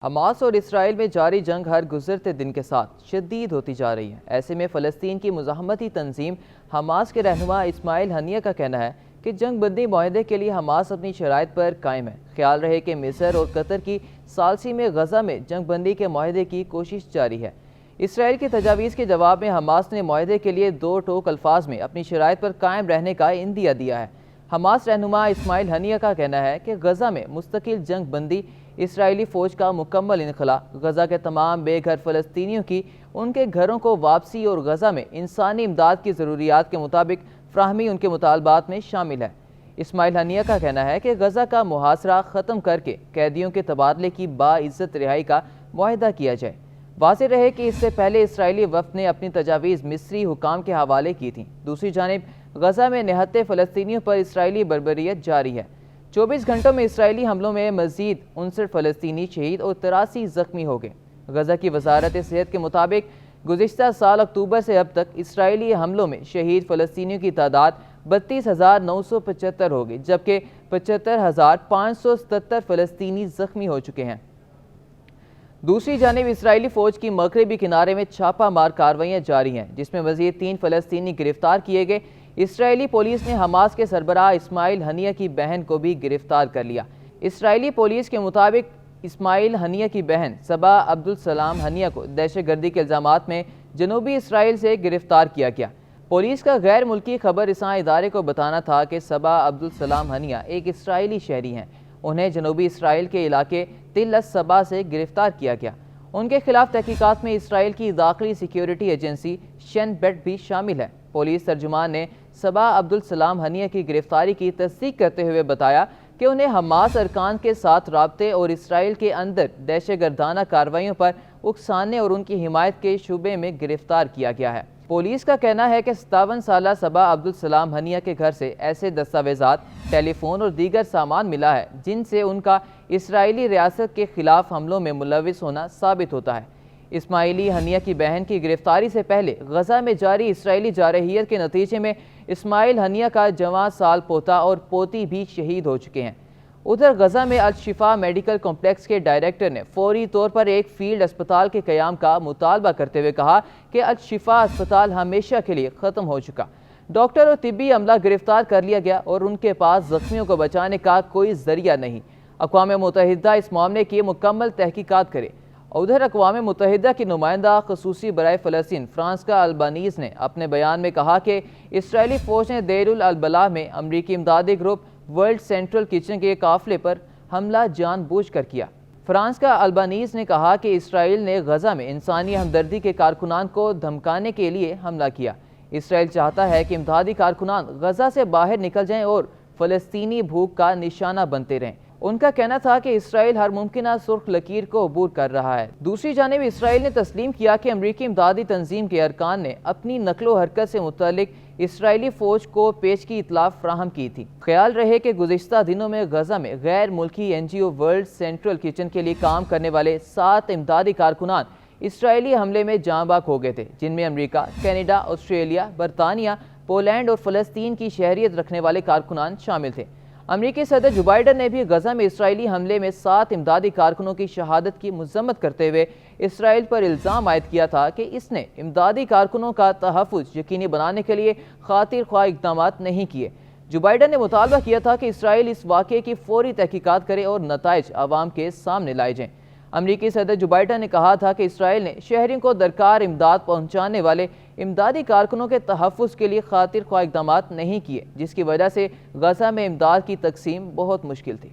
Hamas اور اسرائیل میں جاری جنگ ہر گزرتے دن کے ساتھ شدید ہوتی جا رہی ہے۔ ایسے میں فلسطین کی مزاحمتی تنظیم حماس کے رہنما اسماعیل ہنیہ کا کہنا ہے کہ جنگ بندی معاہدے کے لیے حماس اپنی شرائط پر قائم ہے۔ خیال رہے کہ مصر اور قطر کی ثالثی میں غزہ میں جنگ بندی کے معاہدے کی کوشش جاری ہے۔ اسرائیل کی تجاویز کے جواب میں حماس نے معاہدے کے لیے دو ٹوک الفاظ میں اپنی شرائط پر قائم رہنے کا عندیہ دیا ہے۔ حماس رہنما اسماعیل ہنیہ کا کہنا ہے کہ غزہ میں مستقل جنگ بندی، اسرائیلی فوج کا مکمل انخلا، غزہ کے تمام بے گھر فلسطینیوں کی ان کے گھروں کو واپسی اور غزہ میں انسانی امداد کی ضروریات کے مطابق فراہمی ان کے مطالبات میں شامل ہے۔ اسماعیل ہنیہ کا کہنا ہے کہ غزہ کا محاصرہ ختم کر کے قیدیوں کے تبادلے کی باعزت رہائی کا معاہدہ کیا جائے۔ واضح رہے کہ اس سے پہلے اسرائیلی وفد نے اپنی تجاویز مصری حکام کے حوالے کی تھیں۔ دوسری جانب غزہ میں نہتے فلسطینیوں پر اسرائیلی بربریت جاری ہے۔ 24 گھنٹوں میں اسرائیلی حملوں میں مزید 59 فلسطینی شہید اور 83 زخمی ہو گئے۔ غزہ کی وزارت صحت کے مطابق گزشتہ سال اکتوبر سے اب تک اسرائیلی حملوں میں شہید فلسطینیوں کی تعداد 32,975 ہو گئی، جبکہ 75,577 فلسطینی زخمی ہو چکے ہیں۔ دوسری جانب اسرائیلی فوج کی مغربی کنارے میں چھاپہ مار کارروائیاں جاری ہیں، جس میں مزید 3 فلسطینی گرفتار کیے گئے۔ اسرائیلی پولیس نے حماس کے سربراہ اسماعیل ہنیہ کی بہن کو بھی گرفتار کر لیا۔ اسرائیلی پولیس کے مطابق اسماعیل ہنیہ کی بہن صبا عبدالسلام ہنیہ کو دہشت گردی کے الزامات میں جنوبی اسرائیل سے گرفتار کیا گیا۔ پولیس کا غیر ملکی خبر رساں ادارے کو بتانا تھا کہ صبا عبدالسلام ہنیہ ایک اسرائیلی شہری ہیں۔ انہیں جنوبی اسرائیل کے علاقے تل صبا سے گرفتار کیا گیا۔ ان کے خلاف تحقیقات میں اسرائیل کی داخلی سیکیورٹی ایجنسی شین بیٹ بھی شامل ہے۔ پولیس ترجمان نے صبا عبدالسلام ہنیہ کی گرفتاری کی تصدیق کرتے ہوئے بتایا کہ انہیں حماس ارکان کے ساتھ رابطے اور اسرائیل کے اندر دہشت گردانہ کارروائیوں پر اکسانے اور ان کی حمایت کے شبے میں گرفتار کیا گیا ہے۔ پولیس کا کہنا ہے کہ 57 سالہ صبا عبدالسلام ہنیہ کے گھر سے ایسے دستاویزات، ٹیلی فون اور دیگر سامان ملا ہے جن سے ان کا اسرائیلی ریاست کے خلاف حملوں میں ملوث ہونا ثابت ہوتا ہے۔ اسماعیلی ہنیہ کی بہن کی گرفتاری سے پہلے غزہ میں جاری اسرائیلی جارحیت کے نتیجے میں اسماعیل ہنیہ کا جوان سال پوتا اور پوتی بھی شہید ہو چکے ہیں۔ ادھر غزہ میں الشفا میڈیکل کمپلیکس کے ڈائریکٹر نے فوری طور پر ایک فیلڈ اسپتال کے قیام کا مطالبہ کرتے ہوئے کہا کہ الشفا اسپتال ہمیشہ کے لیے ختم ہو چکا۔ ڈاکٹر اور طبی عملہ گرفتار کر لیا گیا اور ان کے پاس زخمیوں کو بچانے کا کوئی ذریعہ نہیں۔ اقوام متحدہ اس معاملے کی مکمل تحقیقات کرے۔ ادھر اقوام متحدہ کی نمائندہ خصوصی برائے فلسطین فرانسکا البانیز نے اپنے بیان میں کہا کہ اسرائیلی فوج نے دیر البلح میں امریکی امدادی گروپ ورلڈ سینٹرل کچن کے قافلے پر حملہ جان بوجھ کر کیا۔ فرانسکا البانیز نے کہا کہ اسرائیل نے غزہ میں انسانی ہمدردی کے کارکنان کو دھمکانے کے لیے حملہ کیا۔ اسرائیل چاہتا ہے کہ امدادی کارکنان غزہ سے باہر نکل جائیں اور فلسطینی بھوک کا نشانہ بنتے رہیں۔ ان کا کہنا تھا کہ اسرائیل ہر ممکنہ سرخ لکیر کو عبور کر رہا ہے۔ دوسری جانب اسرائیل نے تسلیم کیا کہ امریکی امدادی تنظیم کے ارکان نے اپنی نقل و حرکت سے متعلق اسرائیلی فوج کو پیشگی اطلاع فراہم کی تھی۔ خیال رہے کہ گزشتہ دنوں میں غزہ میں غیر ملکی NGO ورلڈ سینٹرل کچن کے لیے کام کرنے والے 7 امدادی کارکنان اسرائیلی حملے میں جاں بحق ہو گئے تھے، جن میں امریکہ، کینیڈا، آسٹریلیا، برطانیہ، پولینڈ اور فلسطین کی شہریت رکھنے والے کارکنان شامل تھے۔ امریکی صدر جو بائیڈن نے بھی غزہ میں اسرائیلی حملے میں 7 امدادی کارکنوں کی شہادت کی مذمت کرتے ہوئے اسرائیل پر الزام عائد کیا تھا کہ اس نے امدادی کارکنوں کا تحفظ یقینی بنانے کے لیے خاطر خواہ اقدامات نہیں کیے۔ جو بائیڈن نے مطالبہ کیا تھا کہ اسرائیل اس واقعے کی فوری تحقیقات کرے اور نتائج عوام کے سامنے لائے جائیں۔ امریکی صدر جو بائیڈن نے کہا تھا کہ اسرائیل نے شہریوں کو درکار امداد پہنچانے والے امدادی کارکنوں کے تحفظ کے لیے خاطر خواہ اقدامات نہیں کیے، جس کی وجہ سے غزہ میں امداد کی تقسیم بہت مشکل تھی۔